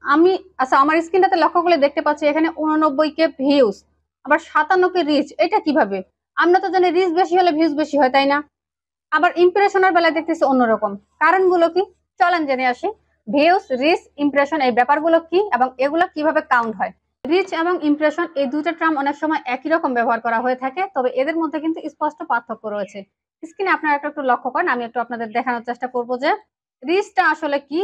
আমি আচ্ছা আমার স্ক্রিনটাতে লক্ষ্য করলে দেখতে পাচ্ছি এখানে 89 কে ভিউজ, আবার 57 কে রিচ। এটা কিভাবে? আমরা তো জানি রিচ বেশি হলে ভিউজ বেশি হয়, তাই না? আবার ইমপ্রেশনের বেলায় দেখতেছি অন্যরকম। কারণগুলো কি? চলেন জেনে আসি। ভিউজ, রিচ, ইমপ্রেশন এই ব্যাপারগুলো কি এবং এগুলো কিভাবে কাউন্ট হয়। রিচ এবং ইমপ্রেশন এই দুইটা টার্ম অনেক সময় একই রকম ব্যবহার করা হয়ে থাকে, তবে এদের মধ্যে কিন্তু স্পষ্ট পার্থক্য রয়েছে। স্ক্রিনে আপনারা একটু লক্ষ্য করেন, আমি একটু আপনাদের দেখানোর চেষ্টা করব যে রিচটা আসলে কি।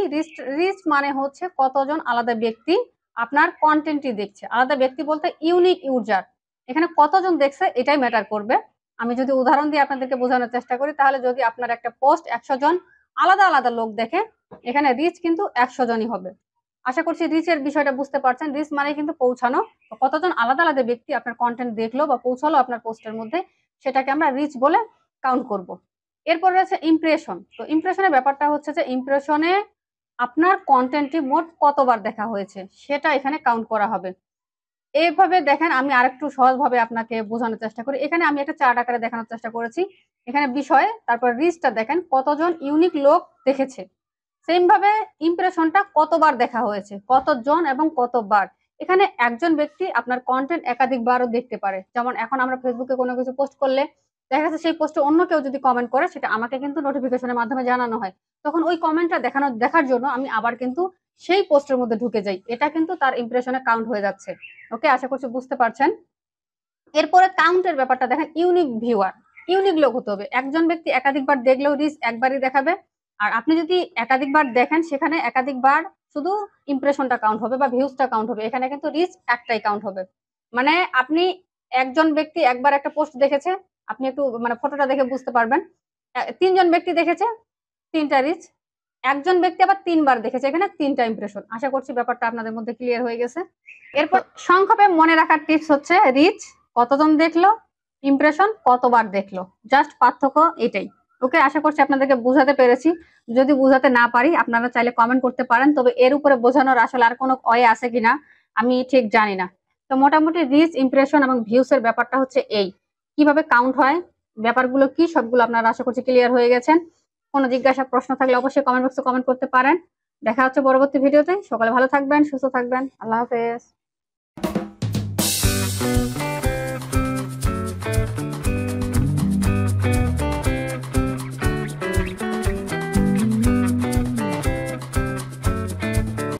রিচ মানে হচ্ছে কতজন আলাদা ব্যক্তি আপনার কন্টেন্টটি দেখছে। আলাদা ব্যক্তি বলতে ইউনিক ইউজার, এখানে কতজন দেখছে এটাই ম্যাটার করবে। আমি যদি উদাহরণ দিয়ে আপনাদেরকে বোঝানোর চেষ্টা করি, তাহলে যদি আপনার একটা পোস্ট 100 জন আলাদা আলাদা লোক দেখে, এখানে রিচ কিন্তু 100 জনই হবে। আশা করছি রিচের বিষয়টা বুঝতে পারছেন। রিচ মানে কিন্তু পৌঁছানো, কতজন আলাদা আলাদা ব্যক্তি আপনার কন্টেন্ট দেখলো বা পৌঁছালো আপনার পোস্টের মধ্যে, সেটাকে আমরা রিচ বলে কাউন্ট করব। এরপর রয়েছে ইমপ্রেশন। তো ইমপ্রেশনের ব্যাপারটা হচ্ছে যে ইমপ্রেশনে আপনার কন্টেন্টটি মোট কতবার দেখা হয়েছে সেটা এখানে কাউন্ট করা হবে। এইভাবে দেখেন, আমি আরেকটু সহজভাবে আপনাকে বোঝানোর চেষ্টা করি। এখানে আমি একটা চার্ট আকারে দেখানোর চেষ্টা করেছি। এখানে বিষয়, তারপর রিচটা দেখেন কতজন ইউনিক লোক দেখেছে। সেম ভাবে ইমপ্রেশনটা কতবার দেখা হয়েছে, কতজন এবং কতবার। এখানে একজন ব্যক্তি আপনার কন্টেন্ট একাধিকবারও দেখতে পারে। যেমন এখন আমরা ফেসবুকে কোনো কিছু পোস্ট করলে দেখা যাচ্ছে সেই পোস্টে অন্য কেউ যদি কমেন্ট করে, সেটা আমাকে কিন্তু নোটিফিকেশনের মাধ্যমে জানানো হয়। তখন ওই কমেন্টটা দেখার জন্য আমি আবার কিন্তু সেই পোস্টের মধ্যে ঢুকে যাই। এটা কিন্তু তার ইমপ্রেশনে কাউন্ট হয়ে যাচ্ছে। ওকে, আশা করছি বুঝতে পারছেন। এরপরে কাউন্টের ব্যাপারটা দেখেন, ইউনিক ভিউয়ার, ইউনিক লোক হতে হবে। একজন ব্যক্তি একাধিকবার দেখলেও রিচ একবারই দেখাবে। আর আপনি যদি একাধিকবার দেখেন, সেখানে একাধিকবার শুধু ইমপ্রেশনটা কাউন্ট হবে বা ভিউজটা কাউন্ট হবে, এখানে কিন্তু রিচ একটাই কাউন্ট হবে। মানে আপনি একজন ব্যক্তি একবার একটা পোস্ট দেখেছে, আপনি একটু মানে ফটোটা দেখে বুঝতে পারবেন। 3 জন ব্যক্তি দেখেছে, 3টা রিচ। একজন ব্যক্তি আবার 3বার দেখেছে, এখানে 3টা ইমপ্রেশন। আশা করছি ব্যাপারটা আপনাদের মধ্যে ক্লিয়ার হয়ে গেছে। এরপর সংক্ষেপে মনে রাখার টিপস হচ্ছে রিচ কতজন দেখলো, ইমপ্রেশন কতবার দেখলো, জাস্ট পার্থক্য এটাই। ওকে, আশা করছি আপনাদেরকে বোঝাতে পেরেছি। যদি বোঝাতে না পারি আপনারা চাইলে কমেন্ট করতে পারেন, তবে এর উপরে বোঝানোর আসলে আর কোনো ওয়ে আছে কিনা আমি ঠিক জানি না। তো মোটামুটি রিচ, ইমপ্রেশন এবং ভিউস এর ব্যাপারটা হচ্ছে এই, কিভাবে কাউন্ট হয়, ব্যাপারগুলো কি, সবগুলো আপনারা আশা করছি ক্লিয়ার হয়ে গেছেন। কোনো জিজ্ঞাসা প্রশ্ন থাকলে অবশ্যই কমেন্ট বক্সে কমেন্ট করতে পারেন। দেখা হচ্ছে পরবর্তী ভিডিওতে। সকালে ভালো থাকবেন, সুস্থ থাকবেন। আল্লাহ হাফেজ।